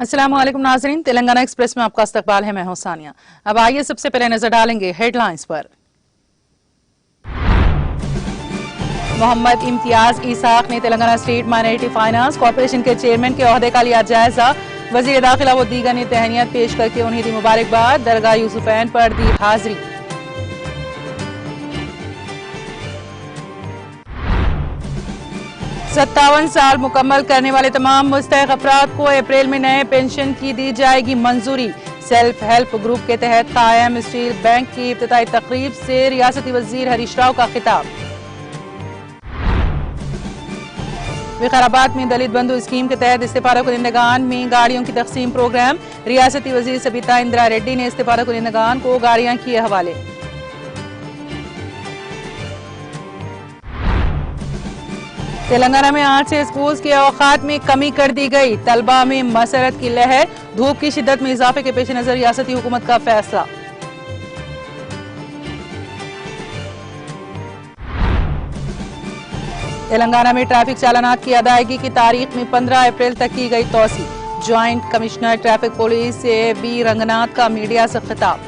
अस्सलाम वालेकुम नाज़रीन, तेलंगाना एक्सप्रेस में आपका इस्तकबाल है। मैं हूं सानिया। अब आइए सबसे पहले नजर डालेंगे हेडलाइंस पर। मोहम्मद इम्तियाज इसाक ने Telangana state minority finance corporation के चेयरमैन के ओहदे का लिया जायजा। वजीर दाखिला व दीगर ने तहनीत पेश करके उन्हें दी मुबारकबाद। दरगाह यूसुफैन पर दी हाजिरी। 57 साल मुकम्मल करने वाले तमाम मुस्तहिक अफराद को अप्रैल में नए पेंशन की दी जाएगी मंजूरी। सेल्फ हेल्प ग्रुप के तहत कायम स्टील बैंक की इफ्तिताई तकरीब से रियासती वजीर हरीश राव का खिताब। विकाराबाद में दलित बंधु स्कीम के तहत इस्तेफादा कुनिंदगान में गाड़ियों की तकसीम प्रोग्राम। रियासती वजीर सबिता इंदिरा रेड्डी ने इस्तेफादा कुनिंदगान को गाड़ियां किए हवाले। तेलंगाना में आज से स्कूल के औकात में कमी कर दी गई। तलबा में मसरत की लहर। धूप की शिद्दत में इजाफे के पेश नजर रियासती हुकूमत का फैसला। तेलंगाना में ट्रैफिक चालानात की अदायगी की तारीख में 15 अप्रैल तक की गई तोसी। ज्वाइंट कमिश्नर ट्रैफिक पुलिस से बी रंगनाथ का मीडिया से खिताब।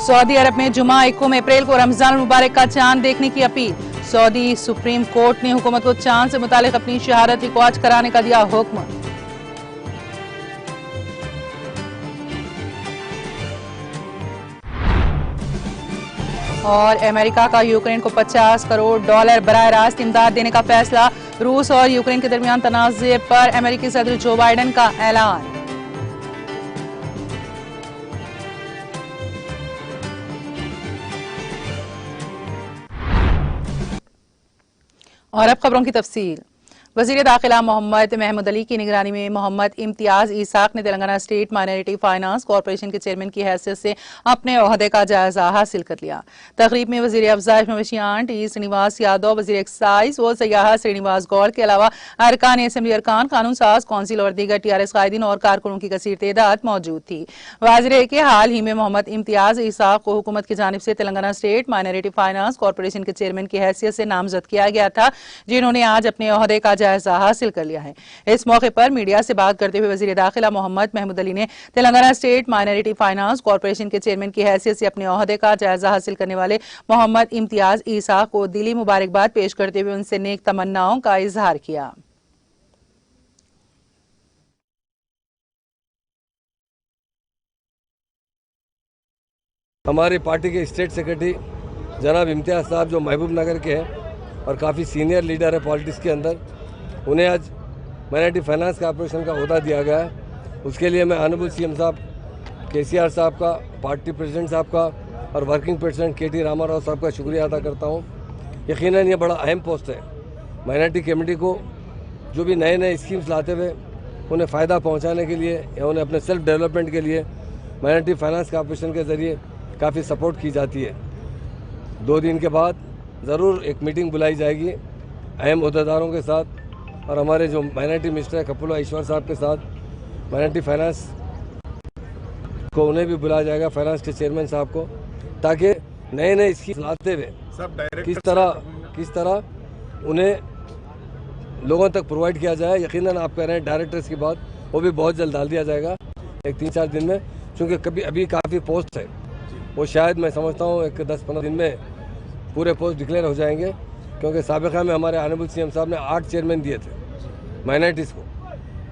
सऊदी अरब में जुमा 21 अप्रैल को रमजान मुबारक का चांद देखने की अपील। सऊदी सुप्रीम कोर्ट ने हुकूमत को चांद से मुतालिक अपनी शहादत रिकॉर्ड कराने का दिया हुक्म। और अमेरिका का यूक्रेन को $50 करोड़ बराह रास्त इमदाद देने का फैसला। रूस और यूक्रेन के दरमियान तनाज़े पर अमेरिकी सदर जो बाइडेन का ऐलान। और अब खबरों की तफसील। वजीर दाखिला मोहम्मद महमूद अली की निगरानी में मोहम्मद इम्तियाज इसाक ने Telangana state minority finance corporation के चेयरमैन की हैसियत से अपने ओहदे का जायजा हासिल कर लिया। तकरीब में वजीर अफजाइश मवेशियान टी श्रीनिवास यादव, वजीर एक्साइज व सयाहत श्रीनिवास गौड़ के अलावा अरकान असम्बली अरकान, कानून साज कौंसिल और दीगर TRS कायदीन और कारकुनों की कसीर तादाद मौजूद थी। वाज़ेह के हाल ही में मोहम्मद इम्तियाज इसाक को हुकूमत की जानिब से Telangana state minority finance corporation के चेयरमैन की हैसियत से नामजद किया गया था, जिन्होंने आज अपने ओहदे का जायजा हासिल कर लिया है। इस मौके पर मीडिया से बात करते हुए वजीर दाखिला मोहम्मद महमूद अली ने Telangana state minority finance corporation के चेयरमैन की हैसियत से अपने ओहदे का जायजा हासिल करने वाले मोहम्मद इम्तियाज इसाक को दिली मुबारकबाद पेश करते हुए उनसे नेक तमन्नाओं का इजहार किया। हमारी पार्टी के स्टेट सेक्रेटरी जनाब इम्तियाज साहब जो महबूब नगर के हैं और काफ़ी सीनियर लीडर है पॉलिटिक्स के अंदर, उन्हें आज माइनॉरिटी फाइनेंस कॉरपोरेशन का ओहदा दिया गया है। उसके लिए मैं ऑनरेबल CM साहब KCR साहब का, पार्टी प्रेसिडेंट साहब का और वर्किंग प्रेसिडेंट KT रामाराव साहब का शुक्रिया अदा करता हूँ। यकीनन ये बड़ा अहम पोस्ट है। माइनॉरिटी कम्युनिटी को जो भी नए नए स्कीम्स लाते हुए उन्हें फ़ायदा पहुँचाने के लिए या उन्हें अपने सेल्फ डेवलपमेंट के लिए माइनॉरिटी फाइनेंस कॉरपोरेशन के ज़रिए काफ़ी सपोर्ट की जाती है। 2 दिन के बाद ज़रूर एक मीटिंग बुलाई जाएगी अहम अहदेदारों के साथ और हमारे जो माइनॉरिटी मिनिस्टर है कपुला ईश्वर साहब के साथ। माइनॉरिटी फाइनेंस को उन्हें भी बुलाया जाएगा, फाइनेंस के चेयरमैन साहब को, ताकि नए नए स्कीम लाते हुए किस तरह उन्हें लोगों तक प्रोवाइड किया जाए। यकीनन आप कह रहे हैं डायरेक्टर्स की बात, वो भी बहुत जल्द डाल दिया जाएगा एक 3-4 दिन में, क्योंकि अभी काफ़ी पोस्ट है, वो शायद मैं समझता हूँ एक 10-15 दिन में पूरे पोस्ट डिक्लेयर हो जाएंगे। क्योंकि साबिक़ा में हमारे ऑनरेबल CM साहब ने 8 चेयरमैन दिए थे माइनॉरिटीज़ को,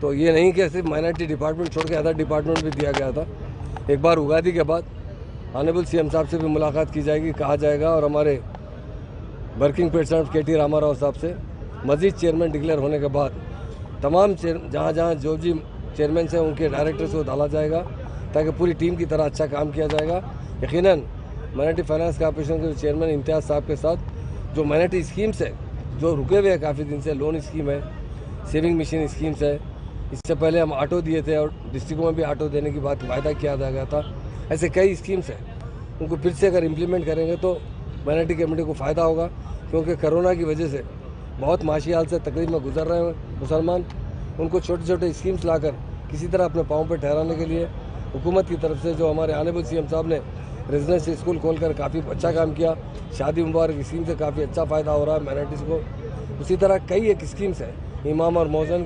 तो ये नहीं कि सिर्फ माइनॉरिटी डिपार्टमेंट छोड़ के अदर डिपार्टमेंट भी दिया गया था। एक बार उगादी के बाद ऑनरेबल CM साहब से भी मुलाकात की जाएगी, कहा जाएगा, और हमारे वर्किंग प्रेसिडेंट KT रामाराव साहब से मज़ीद चेयरमैन डिक्लेयर होने के बाद तमाम जहाँ जहाँ जो भी चेयरमैन हैं उनके डायरेक्टर्स को डाला जाएगा, ताकि पूरी टीम की तरह अच्छा काम किया जाएगा। यकीनन माइनॉरिटी फाइनेंस कॉरपोरेशन के चेयरमैन इम्तियाज़ साहब के साथ जो माइनॉरिटी स्कीम्स है जो रुके हुए हैं काफ़ी दिन से, लोन स्कीम है, सेविंग मशीन स्कीम्स है, इससे पहले हम ऑटो दिए थे और डिस्ट्रिक्टों में भी ऑटो देने की बात वायदा किया गया था। ऐसे कई स्कीम्स हैं, उनको फिर से अगर इम्प्लीमेंट करेंगे तो माइनॉरिटी कम्युनिटी को फ़ायदा होगा। क्योंकि कोरोना की वजह से बहुत माशी हाल से तकलीफ में गुजर रहे हैं मुसलमान, उनको छोटे छोटे स्कीम्स लाकर किसी तरह अपने पाँव पर ठहराने के लिए हुकूमत की तरफ से जो हमारे ऑनरेबल CM साहब ने रेजिडेंशियल स्कूल खोलकर काफ़ी अच्छा काम किया। शादी मुबारक स्कीम से काफ़ी अच्छा फ़ायदा हो रहा है माइनॉरिटीज़ को। उसी तरह कई एक स्कीम्स हैं इमाम और मौज़न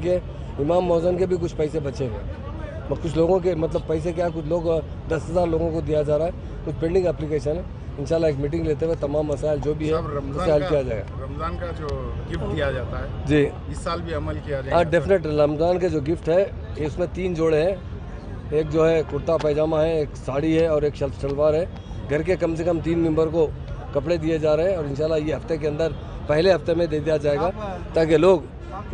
के भी कुछ पैसे बचे हुए। कुछ लोगों के मतलब पैसे क्या, कुछ लोग 10,000 लोगों को दिया जा रहा है, कुछ पेंडिंग एप्लीकेशन है। इंशाल्लाह एक मीटिंग लेते हुए तमाम मसाइल जो भी है उसे हल किया जाएगा। रमज़ान का जो गिफ्ट दिया जाता है जी, इस साल भी अमल किया जाएगा। हाँ डेफिनेट। रमज़ान के जो गिफ्ट है इसमें 3 जोड़े हैं। एक जो है कुर्ता पैजामा है, एक साड़ी है और एक शलवार है। घर के कम से कम 3 मेंबर को कपड़े दिए जा रहे हैं और इंशाल्लाह ये हफ्ते के अंदर पहले हफ्ते में दे दिया जाएगा ताकि लोग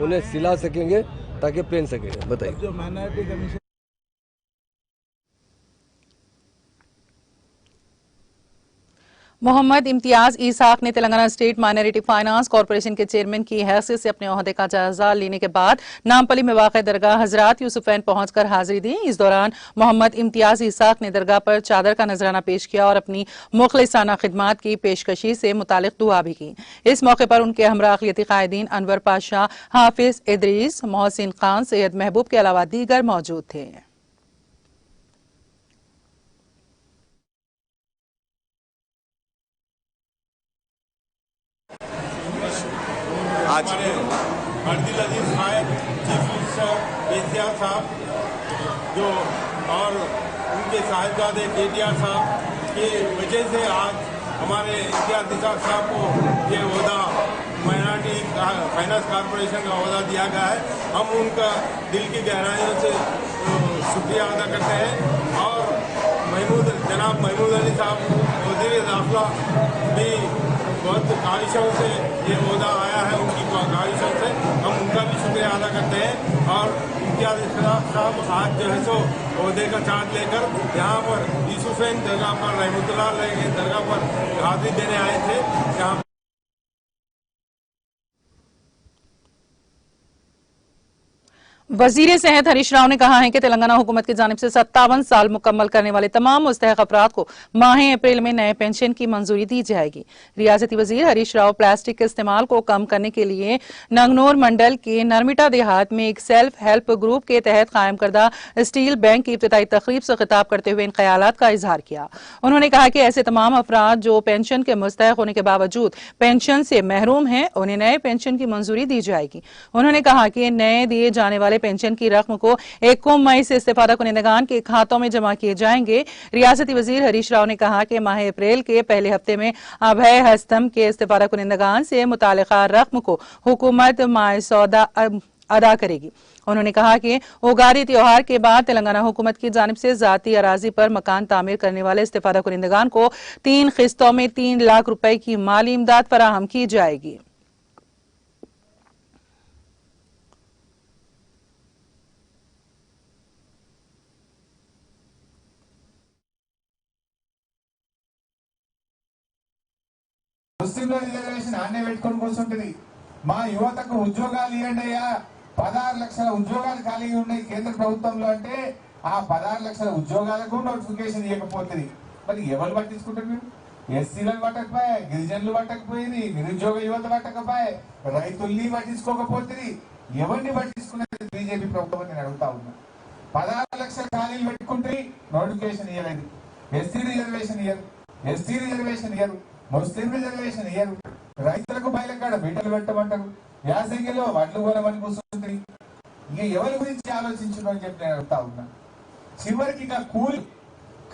उन्हें सिला सकेंगे, ताकि पहन सकेंगे। बताइए। जो माइनॉरिटी कमीशन मोहम्मद इम्तियाज ईसाक ने Telangana state minority finance corporation के चेयरमैन की हैसियत से अपने ओहदे का जायजा लेने के बाद नामपली में वाक़ दरगाह हजरत यूसुफैन पहुंचकर हाजिरी दी। इस दौरान मोहम्मद इम्तियाज ईसाक ने दरगाह पर चादर का नजराना पेश किया और अपनी मुखलिसाना खिदमात की पेशकशी से मुतालिक दुआ भी की। इस मौके पर उनके हमरा अक़लियती कायदीन अनवर पाशा, हाफिज इदरीस, मोहसिन खान, सैयद महबूब के अलावा दीगर मौजूद थे। आज अर्दिल अजीज नायक चीफ मिनिस्टर एहतियात साहब जो और उनके साहिबजादे केटीआर साहब की वजह से आज हमारे इम्तियाज ईसाक साहब को ये ओहदा माइनॉरिटी फाइनेंस कॉरपोरेशन का ओहदा दिया गया है। हम उनका दिल की गहराइयों से शुक्रिया अदा करते हैं। और जनाब महमूद अली साहब वज़ीर दाखिला भी बहुत ख्वाहिशों से ये ओहदा आया है, उनकी ख्वाहिशों से हम उनका भी शुक्रिया अदा करते हैं। और इम्तियाज ईसाक साहब आज जो है सो ओहदे का चार्ज लेकर यहाँ पर यूसुफैन दरगाह पर रहमतुल्लाह अलैह के दरगाह पर हाजिरी देने आए थे। जहाँ वजीर सेहत हरीश राव ने कहा है कि तेलंगाना हुकूमत की जानिब से 57 साल मुकम्मल करने वाले तमाम मुस्तहक अफराद को माह अप्रैल में नए पेंशन की मंजूरी दी जाएगी। रियासती वजीर हरीश राव प्लास्टिक के इस्तेमाल को कम करने के लिए नंगनोर मंडल के नरमिटा देहात में एक सेल्फ हेल्प ग्रुप के तहत कायम करदा स्टील बैंक की इब्तिदाई तकरीब से खिताब करते हुए इन ख्यालात का इजहार किया। उन्होंने कहा कि ऐसे तमाम अफराद जो पेंशन के मुस्तहक होने के बावजूद पेंशन से महरूम हैं, उन्हें नए पेंशन की मंजूरी दी जाएगी। उन्होंने कहा कि नए दिए जाने वाले पेंशन की रकम को 1 मई से इस्तेफादा कुनिंदगान के खातों में जमा किए जाएंगे। रियासती वजीर हरीश राव ने कहा कि माह अप्रैल के पहले हफ्ते में अभय हस्तम के इस्तेफादा कुनिंदगान से मुतालिका रकम को हुकूमत माए सौदा अदा करेगी। उन्होंने कहा कि उगारी त्योहार के बाद तेलंगाना हुकूमत की जानिब से जाती अराजी पर मकान तामीर करने वाले इस्तेफादा कुनिंदगान को 3 किस्तों में 3 लाख रुपए की माली इमदाद फराहम की जाएगी। ముస్లింల రిజర్వేషన్ ఆన్నే పెట్టుకొని కూర్చుంటుంది. మా యువతకు ఉద్యోగాలు ఇవ్వండి అయ్యా, 16 లక్షల ఉద్యోగాలు ఖాళీగా ఉన్నాయి కేంద్ర ప్రభుత్వంలో అంటే ఆ 16 లక్షల ఉద్యోగాలకు నోటిఫికేషన్ ఇవ్వకపోతుంది. మరి ఎవరు పట్టించుకుంటారు? మీరు ఎస్సీలను పట్టకపోయే, గిరిజనులు పట్టకపోయింది, నిరుద్యోగ యువత పట్టకపోయే, రైతుల్ని పట్టించుకోకపోతుంది. ఎవరిని పట్టించుకునేది బీజేపీ ప్రభుత్వం నేను అడుగుతా ఉన్నా. 16 లక్షల ఖాళీలు పెట్టుకుంటే నోటిఫికేషన్ ఇవ్వలేదు. ఎస్సీ రిజర్వేషన్ ఇయ్యరు, ఎస్టీ రిజర్వేషన్ ఇయ్యరు, ముస్లిం రిజర్వేషన్ ఇయ్యరు. రైతులకు బయలుకాడ బిడ్డలు పెట్టమంటారు, యాసంగిలో వడ్లు కొనమని కూర్చుంటుంది. ఇక ఎవరి గురించి ఆలోచించడం అని చెప్పి నేను అడుగుతా ఉన్నా. చివరికి ఇక కూలి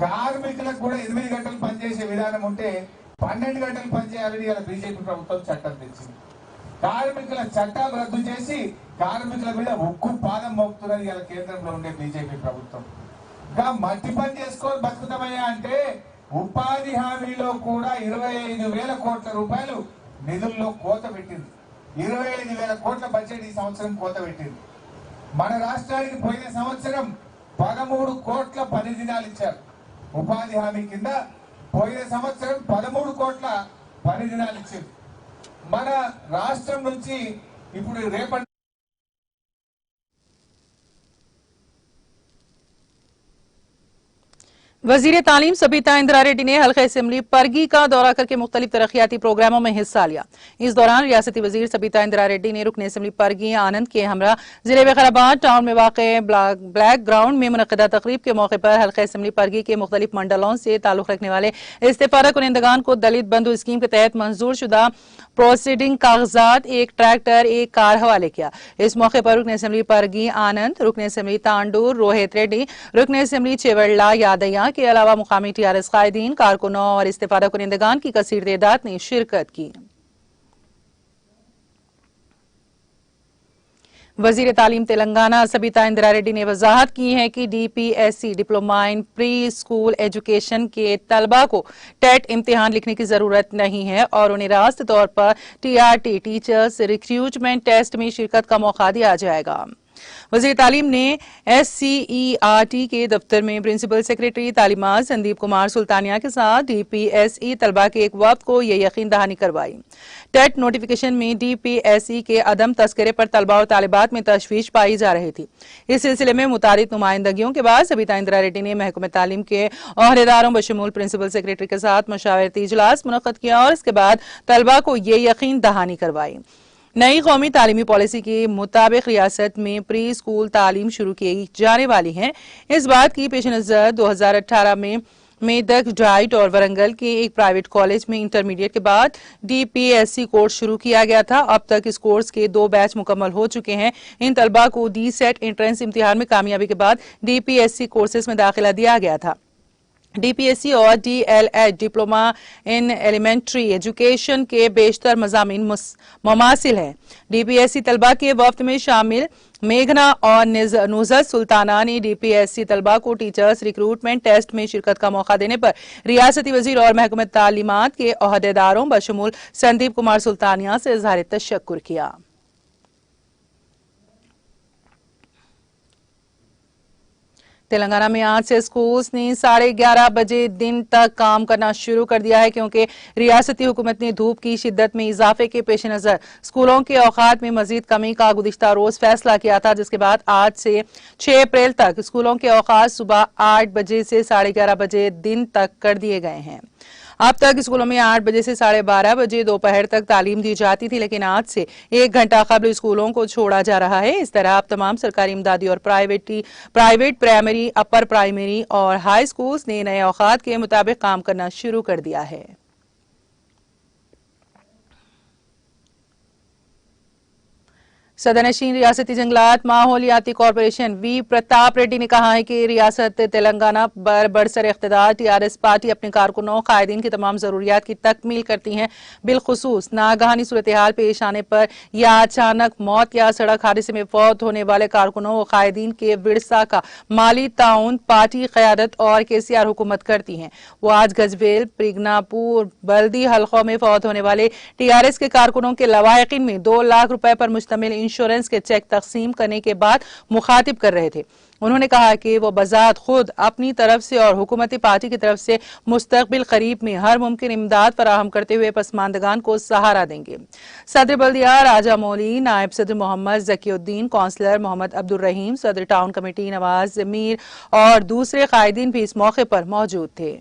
కార్మికులకు కూడా 8 గంటలు పనిచేసే విధానం ఉంటే 12 గంటలు పనిచేయాలని ఇలా బీజేపీ ప్రభుత్వం చట్టం తెచ్చింది. కార్మికుల చట్టాలు రద్దు చేసి కార్మికుల మీద ఉక్కు పాదం మోపుతున్నది ఇలా కేంద్రంలో ఉండే బీజేపీ ప్రభుత్వం. ఇంకా మట్టి పని చేసుకొని బతుకుతామయ్యా అంటే ఉపాధి హామీలో కూడా 25,000 కోట్ల రూపాయలు నిధుల్లో కోత పెట్టింది. 25,000 కోట్ల బడ్జెట్ ఈ సంవత్సరం కోత పెట్టింది. మన రాష్ట్రానికి పోయిన సంవత్సరం 13 కోట్ల పని దినాలు ఇచ్చారు ఉపాధి హామీ కింద. పోయిన సంవత్సరం 13 కోట్ల పని దినాలు ఇచ్చారు. మన రాష్ట్రం నుంచి ఇప్పుడు రేపటి वजीर तालीम सबीता इंदिरा रेड्डी ने हल्का असेंबली परगी का दौरा करके मुख्तलिफ तरक्याती प्रोग्रामों में हिस्सा लिया। इस दौरान रियासती वजीर सबीता इंदिरा रेड्डी ने रुकन असेंबली परगी आनंद के हमरा जिले वकाराबाद टाउन में वाक़ ब्लैक ग्राउंड में मुनक़दा तकरीब के मौके पर हल्का असेंबली परगी के मुख्तलिफ मंडलों से ताल्लुक रखने वाले इस्तेफादा कुनिंदगान को दलित बंधु स्कीम के तहत मंजूर शुदा प्रोसीडिंग कागजात, एक ट्रैक्टर, एक कार हवाले किया। इस मौके पर रुकन असेंबली परगी आनंद, रुकन असेंबली तांडूर रोहित रेड्डी, रुकन असेंबली चेवड़ला यादया के अलावा मुकामी टीआरएस कायदीन, कारकुनों और इस्तेफादा कुनिंदगान की कसीर तादाद ने शिरकत की। वजीर तालीम तेलंगाना सबीता इंदिरा रेड्डी ने वजाहत की है कि DPSC diploma in pre school education के तलबा को टेट इम्तिहान लिखने की जरूरत नहीं है और उन्हें रास्त तौर पर TRT टीचर्स रिक्रूटमेंट टेस्ट में शिरकत का मौका दिया जाएगा। वज़ीर तालीम ने SCERT के दफ्तर में प्रिंसिपल सेक्रेटरी तालीमात संदीप कुमार सुल्तानिया के साथ DPSE तलबा के एक वक्त को यह यकीन दहानी करवाई। टेट नोटिफिकेशन में DPSE के अदम तस्करे पर तलबा और तालिबात में तशवीश पाई जा रही थी। इस सिलसिले में मुतारिद नुमाइंदगियों के बाद सबीता इंदिरा रेड्डी ने महकमे तालीम के अहदेदारों बशमूल प्रिंसिपल सेक्रेटरी के साथ मशावरती इजलास मुनक्कद किया और इसके बाद तलबा को ये यकीन दहानी करवाई। नई कौमी तालीमी पॉलिसी के मुताबिक रियासत में प्री स्कूल तालीम शुरू की जाने वाली है। इस बात की पेश नजर 2018 में मेदक, डाइट और वरंगल के एक प्राइवेट कॉलेज में इंटरमीडिएट के बाद DPSC कोर्स शुरू किया गया था। अब तक इस कोर्स के 2 बैच मुकम्मल हो चुके हैं। इन तलबा को DSET एंट्रेंस इम्तिहान में कामयाबी के बाद DPSC कोर्सेज में दाखिला दिया गया था। DPSC और DLED diploma in elementary education के बेशतर मज़ामीन मुमासिल हैं। DPSC तलबा के वफ्द में शामिल मेघना और नुज़त सुल्ताना ने DPSC तलबा को टीचर्स रिक्रूटमेंट टेस्ट में शिरकत का मौका देने पर रियासती वजीर और महकमे तालीमात के अहदेदारों बशमूल संदीप कुमार सुल्तानिया से इज़हार तशक्कुर किया। तेलंगाना में आज से स्कूल्स ने 11:30 बजे दिन तक काम करना शुरू कर दिया है, क्योंकि रियासती हुकूमत ने धूप की शिद्दत में इजाफे के पेश नजर स्कूलों के औकात में मजीद कमी का गुज़िश्ता रोज फैसला किया था, जिसके बाद आज से 6 अप्रैल तक स्कूलों के औकात सुबह 8 बजे से 11:30 बजे दिन तक कर दिए गए हैं। अब तक स्कूलों में 8 बजे से 12:30 बजे दोपहर तक तालीम दी जाती थी, लेकिन आज से 1 घंटा कबल स्कूलों को छोड़ा जा रहा है। इस तरह अब तमाम सरकारी इमदादी और प्राइवेट प्राइमरी, अपर प्राइमरी और हाई स्कूल्स ने नए औकात के मुताबिक काम करना शुरू कर दिया है। सदरनशीन रियासती जंगलात माहौलियाती कॉरपोरेशन वी प्रताप रेड्डी ने कहा है कि रियासत तेलंगाना पर बरसर इख्तिदार TRS पार्टी अपने कारकुनों कायदीन की तमाम जरूरियात की तकमील करती है। बिलखुसूस नागहानी सूरत हाल पेश आने पर या अचानक मौत या सड़क हादसे में फौत होने वाले कारकुनों व कायदीन के विरसा का माली ताउन पार्टी क़यादत और KCR हुकूमत करती है। वो आज गजवेल, प्रिगनापुर बल्दी हल्कों में फौत होने वाले TRS के कारकुनों के लवाहिकीन में 2 लाख रुपए पर मुश्तमिल इंश्योरेंस के चेक तकसीम करने के बाद मुखातिब कर रहे थे। उन्होंने कहा कि वो बजात खुद अपनी तरफ से और हुकूमती पार्टी की तरफ से मुस्तकबिल करीब में हर मुमकिन इमदाद फराहम करते हुए पसमानदगान को सहारा देंगे। सदर बल्दिया राजा मौली, नायब सदर मोहम्मद जकीउद्दीन, काउंसलर मोहम्मद अब्दुल रहीम, सदर टाउन कमेटी नवाज मीर और दूसरे कायदीन भी इस मौके पर मौजूद थे।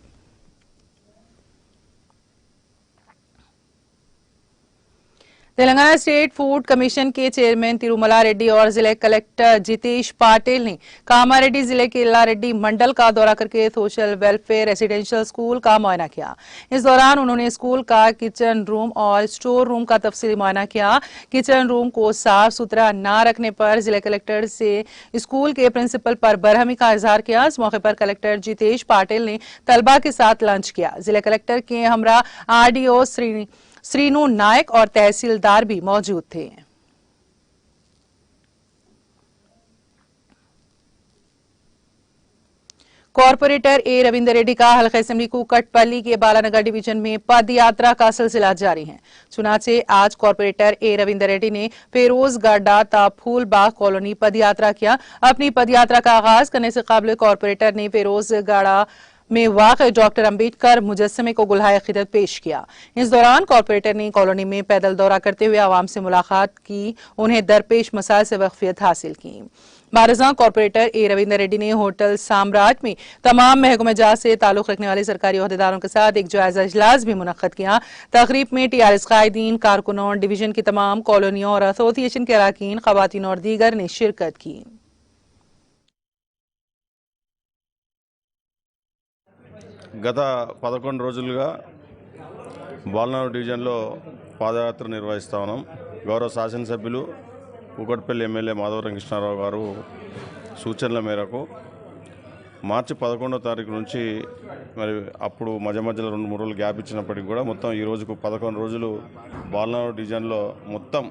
तेलंगाना स्टेट फूड कमीशन के चेयरमैन तिरुमला रेड्डी और जिले कलेक्टर जितेश पाटिल ने कामारेड्डी जिले के इल्लारेड्डी मंडल का दौरा करके सोशल वेलफेयर रेसिडेंशियल स्कूल का मुआयना किया। इस दौरान उन्होंने स्कूल का किचन रूम और स्टोर रूम का तफसीली मुआयना किया। किचन रूम को साफ सुथरा न रखने पर जिले कलेक्टर से स्कूल के प्रिंसिपल पर बरहमी का इजहार किया। इस मौके पर कलेक्टर जितेश पाटिल ने तलबा के साथ लंच किया। जिले कलेक्टर के हमरा RDO श्रीनु नायक और तहसीलदार भी मौजूद थे। कॉर्पोरेटर A रविंदर रेड्डी का हल्का असेंबली कुकटपल्ली के बालानगर डिवीजन में पद यात्रा का सिलसिला जारी है। चुनाचे आज कॉर्पोरेटर A रविंदर रेड्डी ने फेरोज गाडा ता फूलबाग कॉलोनी पद यात्रा किया। अपनी पद यात्रा का आगाज करने से कबल कॉर्पोरेटर ने फेरोज गाड़ा में वाक़ डॉक्टर अंबेडकर मुजस्समे को गुलहाए खिदमत पेश किया। इस दौरान कॉर्पोरेटर ने कॉलोनी में पैदल दौरा करते हुए आवाम से मुलाकात की, उन्हें दरपेश मसाइल से वाक़फियत हासिल की। बारजा कॉर्पोरेटर ए रविंदर रेड्डी ने होटल साम्राट में तमाम महकमे जात से ताल्लुक रखने वाले सरकारी ओहदेदारों के साथ एक जायजा इजलास भी मुनक्कद किया। तकरीब में टीआरएस कायदीन, कारकुनों, डिवीजन की तमाम कॉलोनियों और एसोसिएशन के अरकान, खवातीन और दीगर ने शिरकत की। గత 11 రోజులుగా బాలనగర్ డివిజన్లో పాదయాత్ర నిర్వహిస్తా ఉన్నాం. గౌరవ శాసనసభ్యులు కూకట్పల్లి ఎమ్మెల్యే మాధవరం కృష్ణారావు గారు సూచనల మేరకు మార్చి 11వ తారీఖు నుంచి మరి అప్పుడు మధ్యలో 2-3 రోజులు గ్యాప్ ఇచ్చినప్పటికీ కూడా మొత్తం ఈ రోజుకు 11 రోజులు బాలనగర్ డివిజన్లో మొత్తం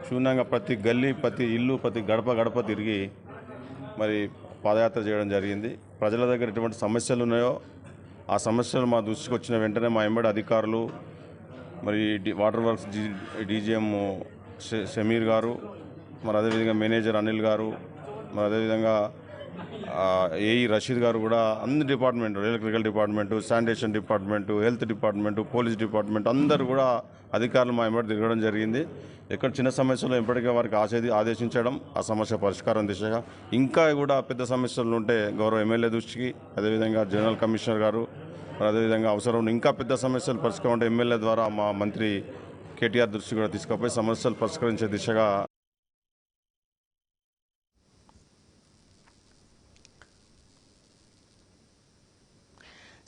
శూన్యంగా ప్రతి గల్లీ, ప్రతి ఇల్లు, ప్రతి గడప తిరిగి మరి పాదయాత్ర చేయడం జరిగింది. ప్రజల దగ్గర ఎటువంటి సమస్యలు ఉన్నాయో ఆ సమస్యలు మా దృష్టికి వచ్చిన వెంటనే మా ఎంబడి అధికారులు, మరి వాటర్ వర్క్స్ డీజీఎం సమీర్ గారు, మరి అదేవిధంగా మేనేజర్ అనిల్ గారు, మరి అదేవిధంగా ఏఈ రషీద్ గారు కూడా అన్ని department, electrical department, sanitation department, health department, police department అందరూ కూడా అధికారులు మా ఎంబడి తిరగడం జరిగింది. ఎక్కడ చిన్న సమస్యలు ఎప్పటికీ వారికి ఆదేశించడం, ఆ సమస్య పరిష్కారం దిశగా ఇంకా కూడా పెద్ద సమస్యలు ఉంటే గౌరవ ఎమ్మెల్యే దృష్టికి, అదేవిధంగా జనరల్ కమిషనర్ గారు, అదేవిధంగా అవసరం ఇంకా పెద్ద సమస్యలు పరిష్కారం ఉంటే ఎమ్మెల్యే ద్వారా మా మంత్రి కేటీఆర్ దృష్టి కూడా తీసుకుపోయి సమస్యలు పరిష్కరించే దిశగా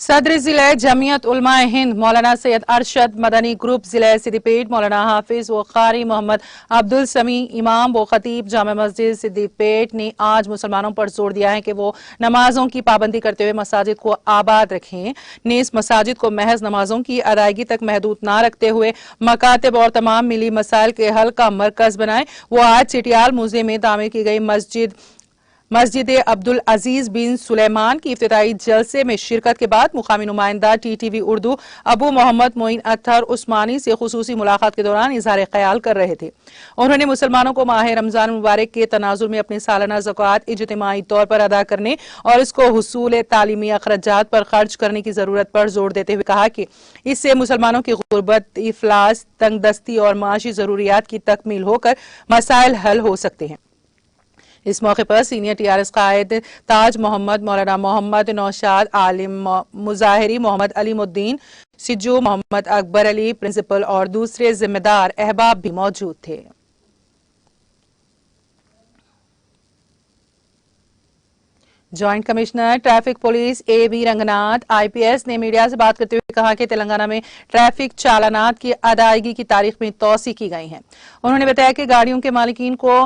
सदर जिले जमीयत उलमा हिंद मौलाना सैयद अरशद मदनी ग्रुप जिले सिद्दीपेट मौलाना हाफिज व कारी मोहम्मद अब्दुल समी इमाम व खतीब जामा मस्जिद सिद्दीपेट ने आज मुसलमानों पर जोर दिया है कि वो नमाजों की पाबंदी करते हुए मसाजिद को आबाद रखें। नेस मसाजिद को महज नमाजों की अदायगी तक महदूद न रखते हुए मकातिब और तमाम मिली मसाइल के हल का मरकज बनाए। वो आज चिटियाल मुजे में तामीर की गई मस्जिद अब्दुल अजीज बिन सुलेमान की इफ्तिताई जलसे में शिरकत के बाद मुकामी नुमाइंदा टीटीवी उर्दू अबू मोहम्मद मोइन अत्तर उस्मानी से खुसूसी मुलाकात के दौरान इजहार ख्याल कर रहे थे। उन्होंने मुसलमानों को माह रमजान मुबारक के तनाजुर में अपनी सालाना ज़कात इज्तिमाई तौर पर अदा करने और इसको हुसूल तालीमी अखराजात पर खर्च करने की जरूरत पर जोर देते हुए कहा कि इससे मुसलमानों की गुर्बत, इफलास, तंगदस्ती और माशी जरूरियात की तकमील होकर मसाइल हल हो सकते हैं। इस मौके पर सीनियर टीआरएस कायद ताज मोहम्मद, मौलाना मोहम्मद नौशाद, आलिम मुजाहिरी, मोहम्मद अलीमुद्दीन, सिज्जू, मोहम्मद अकबर अली, प्रिंसिपल और दूसरे जिम्मेदार अहबाब भी मौजूद थे। Joint commissioner traffic police A.V.. Ranganath IPS ने मीडिया से बात करते हुए कहा कि तेलंगाना में ट्रैफिक चालानात की अदायगी की तारीख में तौसी की गई है। उन्होंने बताया कि गाड़ियों के मालिकीन को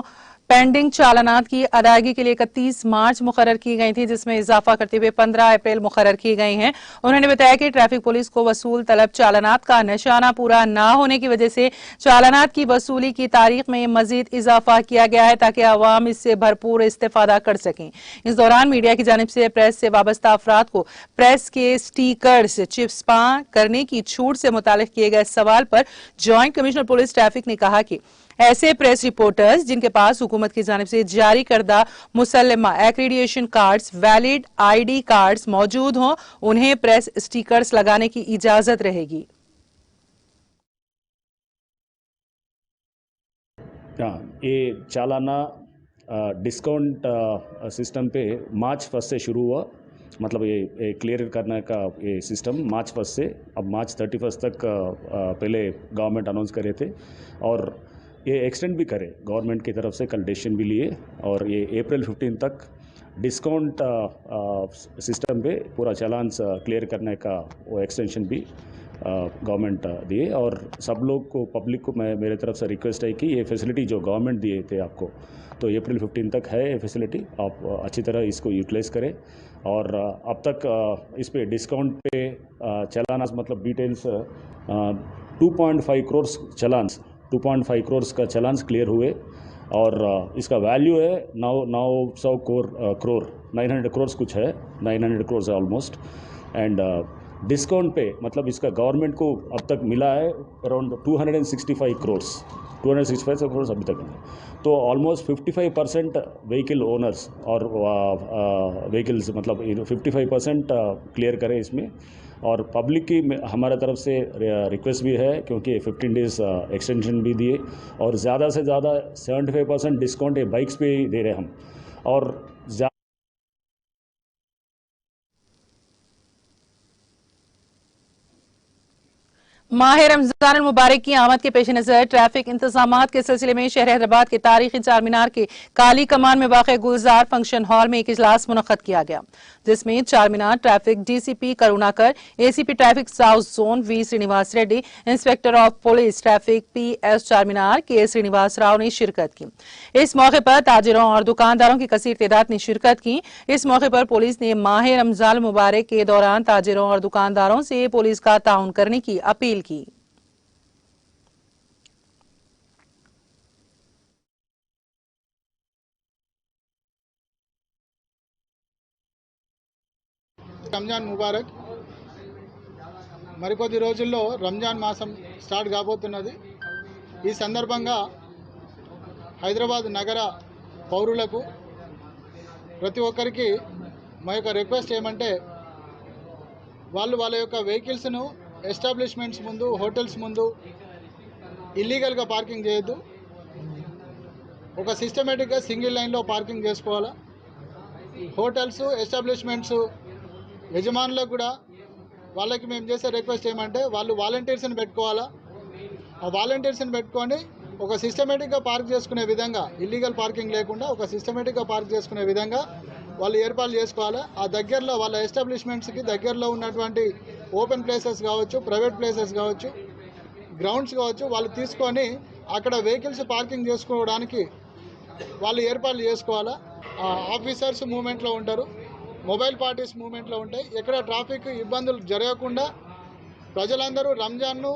पेंडिंग चालानात की अदायगी के लिए 31 मार्च मुकर्रर की गई थी, जिसमें इजाफा करते हुए 15 अप्रैल मुकर्रर की गई हैं। उन्होंने बताया कि ट्रैफिक पुलिस को वसूल तलब चालानात का निशाना पूरा न होने की वजह से चालानात की वसूली की तारीख में मजीद इजाफा किया गया है ताकि आवाम इससे भरपूर इस्तेफादा कर सकें। इस दौरान मीडिया की जानिब से प्रेस से वाबस्ता अफराद को प्रेस के स्टीकर्स चिपस्पा करने की छूट से मुतालिक किए गए सवाल पर ज्वाइंट कमिश्नर पुलिस ट्रैफिक ने कहा कि ऐसे प्रेस रिपोर्टर्स जिनके पास हुकूमत की जानिब से जारी करदा मुसल्लमा accreditation cards, valid ID cards मौजूद हों, उन्हें प्रेस स्टिकर्स लगाने की इजाजत रहेगी। ये चालाना डिस्काउंट सिस्टम पे मार्च 1 से शुरू हुआ, मतलब ये क्लियर करने का ये सिस्टम मार्च 1 से अब मार्च 31 तक पहले गवर्नमेंट अनाउंस करे थे और ये एक्सटेंड भी करे। गवर्नमेंट की तरफ से कल डिसीजन भी लिए और ये अप्रैल 15 तक डिस्काउंट सिस्टम पे पूरा चालान क्लियर करने का वो एक्सटेंशन भी गवर्नमेंट दिए। और सब लोग को, पब्लिक को मेरे तरफ से रिक्वेस्ट है कि ये फैसिलिटी जो गवर्नमेंट दिए थे आपको, तो अप्रैल 15 तक है ये फैसिलिटी, आप अच्छी तरह इसको यूटिलाइज़ करें। और अब तक इस पे डिस्काउंट पे चालान मतलब डिटेल्स 2.5 करोड़ चालान्स 2.5 करोड़ का चालान्स क्लियर हुए और इसका वैल्यू है 900 करोड़ 900 करोड़ कुछ है, 900 करोड़ ऑलमोस्ट। एंड डिस्काउंट पे मतलब इसका गवर्नमेंट को अब तक मिला है अराउंड 265 करोड़ 265 करोड़ अभी तक मिला। तो ऑलमोस्ट 55% व्हीकल ओनर्स और व्हीकल्स मतलब 55% क्लियर करें इसमें। और पब्लिक की हमारे तरफ से रिक्वेस्ट भी है, क्योंकि 15 डेज़ एक्सटेंशन भी दिए और ज़्यादा से ज़्यादा 75% डिस्काउंट ये बाइक्स पे ही दे रहे हम। और माह रमजान मुबारक की आमद के पेश नजर ट्रैफिक इंतजामात के सिलसिले में शहर हैदराबाद के तारीखी चार मीनार के काली कमान में वाक़ गुलजार फंक्शन हॉल में एक इजलास मुनक्कद किया गया, जिसमें Charminar traffic DCP Karunakar, ACP traffic south zone V Srinivas Reddy, inspector of police traffic PS Charminar के श्रीनिवास राव ने शिरकत की। इस मौके पर ताजिरों और दुकानदारों की कसीर तादाद ने शिरकत की। इस मौके पर पुलिस ने माह रमजान मुबारक के दौरान ताजिरों और दुकानदारों से पुलिस का ताउन करने की अपील की। రంజాన్ ముబారక్. మరికొద్ది రోజుల్లో రంజాన్ మాసం స్టార్ట్ కాబోతున్నది. ఈ సందర్భంగా హైదరాబాద్ నగర పౌరులకు ప్రతి ఒక్కరికి మా యొక్క రిక్వెస్ట్ ఏమంటే, వాళ్ళ యొక్క వెహికల్స్ను ఎస్టాబ్లిష్మెంట్స్ ముందు, హోటల్స్ ముందు ఇల్లీగల్గా పార్కింగ్ చేయొద్దు. ఒక సిస్టమేటిక్గా సింగిల్ లైన్లో పార్కింగ్ చేసుకోవాలా. హోటల్స్, ఎస్టాబ్లిష్మెంట్స్ యజమానులకు కూడా వాళ్ళకి మేము చేసే రిక్వెస్ట్ ఏమంటే, వాళ్ళు వాలంటీర్స్ని పెట్టుకోవాలా. ఆ వాలంటీర్స్ని పెట్టుకొని ఒక సిస్టమేటిక్గా పార్క్ చేసుకునే విధంగా, ఇల్లీగల్ పార్కింగ్ లేకుండా ఒక సిస్టమేటిక్గా పార్క్ చేసుకునే విధంగా వాళ్ళు ఏర్పాట్లు చేసుకోవాలి. ఆ దగ్గరలో వాళ్ళ ఎస్టాబ్లిష్మెంట్స్కి దగ్గరలో ఉన్నటువంటి ఓపెన్ ప్లేసెస్ కావచ్చు, ప్రైవేట్ ప్లేసెస్ కావచ్చు, గ్రౌండ్స్ కావచ్చు, వాళ్ళు తీసుకొని అక్కడ వెహికల్స్ పార్కింగ్ చేసుకోవడానికి వాళ్ళు ఏర్పాట్లు చేసుకోవాలా. ఆఫీసర్స్ మూవ్మెంట్లో ఉంటారు, మొబైల్ పార్టీస్ మూవ్మెంట్లో ఉంటాయి. ఎక్కడ ట్రాఫిక్ ఇబ్బందులు జరగకుండా ప్రజలందరూ రంజాన్ను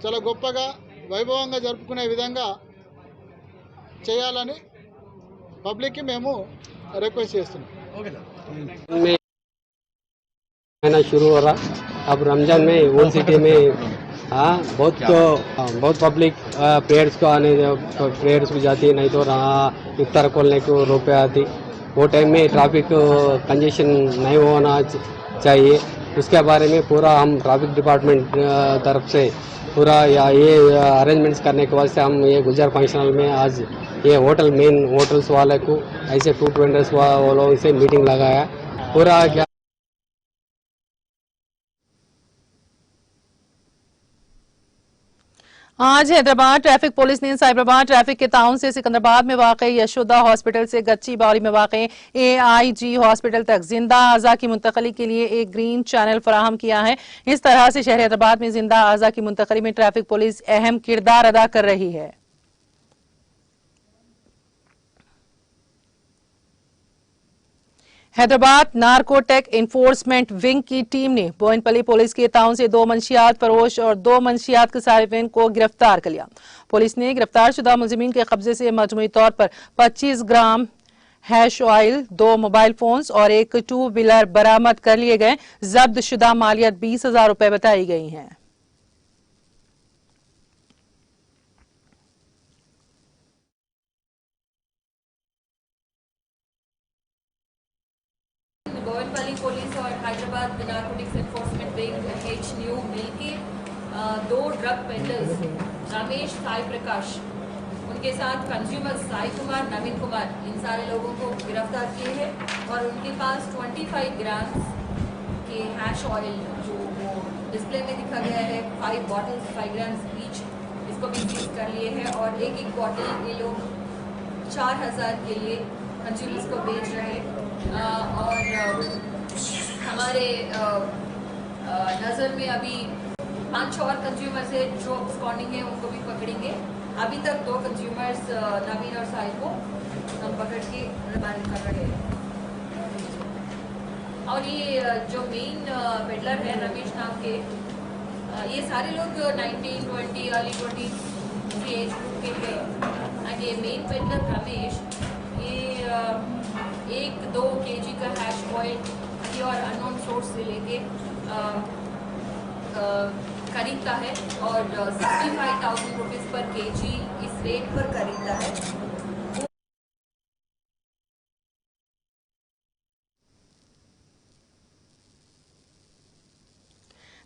చాలా గొప్పగా వైభవంగా జరుపుకునే విధంగా చేయాలని పబ్లిక్కి మేము रिक्वेस्ट చేస్తున్నాం. महीना शुरू हो रहा, अब रमजान में ओल्ड सिटी में बहुत पब्लिक प्रेयर्स को आने, प्रेयर्स को जाती है, नहीं तो इफ्तार खोलने को रुपये आती. वो टाइम में ट्रैफिक कंजेशन नहीं होना चाहिए. उसके बारे में पूरा हम ट्रैफिक डिपार्टमेंट तरफ से पूरा ये अरेंजमेंट्स करने के वास्ते हम ये गुलजार फंक्शन हॉल में आज ये होटल मेन होटल्स वाले को ऐसे फ्रूट वेंडर्स वालों से मीटिंग लगाया. पूरा क्या आज हैदराबाद ट्रैफिक पुलिस ने साइबराबाद ट्रैफिक के ताउन से सिकंदराबाद में वाक़ यशोदा हॉस्पिटल से गच्ची बावली में वाक़ AIG हॉस्पिटल तक जिंदा आज़ा की मुंतकली के लिए एक ग्रीन चैनल फराहम किया है. इस तरह से शहर हैदराबाद में जिंदा आज़ा की मुंतकली में ट्रैफिक पुलिस अहम किरदार अदा कर रही है. हैदराबाद नार्कोटेक इन्फोर्समेंट विंग की टीम ने बोयनपल्ली पुलिस के ताउन से 2 मंशियात फरोश और 2 मंशियात के साहिबीन को गिरफ्तार कर लिया. पुलिस ने गिरफ्तार शुदा मुलजिमीन के कब्जे से मजमूई तौर पर 25 ग्राम हैश ऑयल, 2 मोबाइल फोन्स और एक 2 व्हीलर बरामद कर लिए गए. जब्त शुदा मालियत 20,000 रुपए बताई गई है. बोयनपल्ली पुलिस और Hyderabad narcotics enforcement wing HNU मिलके 2 ड्रग पेडलर्स रमेश, साई प्रकाश, उनके साथ कंज्यूमर्स साई कुमार, नवीन कुमार, इन सारे लोगों को गिरफ्तार किए हैं और उनके पास 25 ग्राम के हैश ऑयल, जो वो डिस्प्ले में दिखा गया है, 5 बॉटल्स 5 ग्राम ईच, इसको भी सीज कर लिए हैं. और एक बॉटल ये लोग 4,000 के लिए कंज्यूमर्स को बेच रहे हैं. और हमारे नज़र में अभी 5 और कंज्यूमर्स है जो स्पॉन्डिंग है, उनको भी पकड़ेंगे. अभी तक 2 कंज्यूमर्स नवीन और साई को हम पकड़ के रिमांड कर रहे हैं. और ये जो मेन पेडलर है रमेश नाम के, ये सारे लोग 19, 20, अर्ली 20 की एज ग्रुप के हैं. एंड ये मेन पेडलर रमेश ये 1-2 kg का हैश ऑयल और अननोन सोर्स से लेके खरीदता है और 65,000 रुपीज़ पर kg इस रेट पर खरीदता है.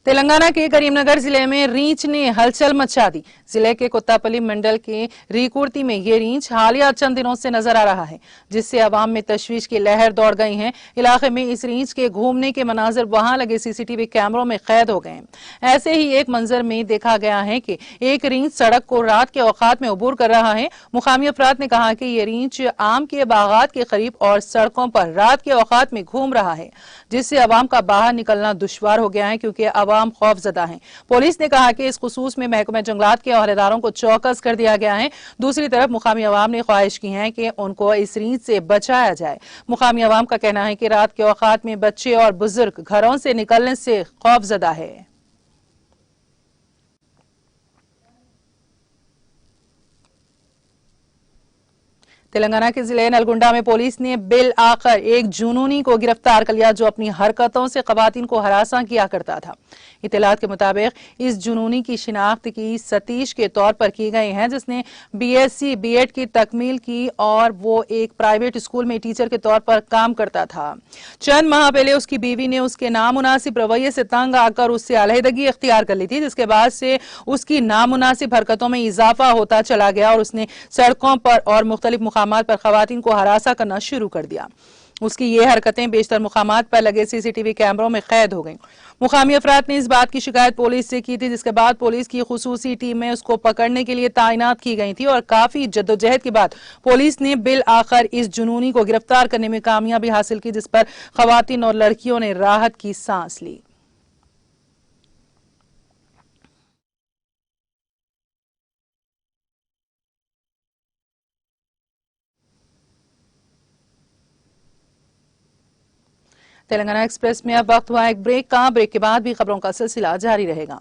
तेलंगाना के करीमनगर जिले में रींछ ने हलचल मचा दी। जिले के कोत्तापल्ली मंडल के रीकुर्ती में ये रींछ हालिया चंद दिनों से नजर आ रहा है, जिससे अवाम में तशवीश की लहर दौड़ गई है। इलाके में इस रींछ के घूमने के मनाजिर वहां लगे सीसीटीवी कैमरों में कैद हो गए हैं। ऐसे ही एक मंजर में देखा गया है कि एक रींछ सड़क को रात के औकात में अबूर कर रहा है। मुकामी अफराद ने कहा कि ये रींछ आम के बागात के करीब और सड़कों पर रात के औकात में घूम रहा है, जिससे अवाम का बाहर निकलना दुश्वार हो गया है, क्योंकि अवाम खौफजदा है। पुलिस ने कहा कि इस खुसूस में महकमा जंगलात के अहदेदारों को चौकस कर दिया गया है। दूसरी तरफ मुकामी अवाम ने ख्वाहिश की है कि उनको इस रींछ से बचाया जाए। मुकामी अवाम का कहना है कि रात के औकात में बच्चे और बुजुर्ग घरों से निकलने से खौफजदा है। तेलंगाना के जिले नलगुंडा में पुलिस ने बिल आकर एक जुनूनी को गिरफ्तार कर लिया, जो अपनी हरकतों से खवातीन को हरासा किया करता था। इत्तलात के मुताबिक इस जुनूनी की शिनाख्त की सतीश के तौर पर की गई है, जिसने बीएससी बीएड की तकमील की और वो एक प्राइवेट स्कूल में टीचर के तौर पर काम करता था। चंद माह पहले उसकी बीवी ने उसके नामुनासिब रवैये से तंग आकर उससे अलहदगी इख्तियार कर ली थी, जिसके बाद से उसकी नामुनासिब हरकतों में इजाफा होता चला गया और उसने सड़कों पर और मुख्तलिफ मुकामात पर खवातीन को हरासा करना शुरू कर दिया। उसकी ये हरकतें बेशतर मुकामात पर लगे सीसीटीवी कैमरों में कैद हो गईं। मुकामी अफराद ने इस बात की शिकायत पुलिस से की थी, जिसके बाद पुलिस की खुसूसी टीमें उसको पकड़ने के लिए तैनात की गई थी और काफी जद्दोजहद के बाद पुलिस ने बिल आखिर इस जुनूनी को गिरफ्तार करने में कामयाबी हासिल की, जिस पर खवातीन और लड़कियों ने राहत की सांस ली। तेलंगाना एक्सप्रेस में अब वक्त हुआ एक ब्रेक का। ब्रेक के बाद भी खबरों का सिलसिला जारी रहेगा।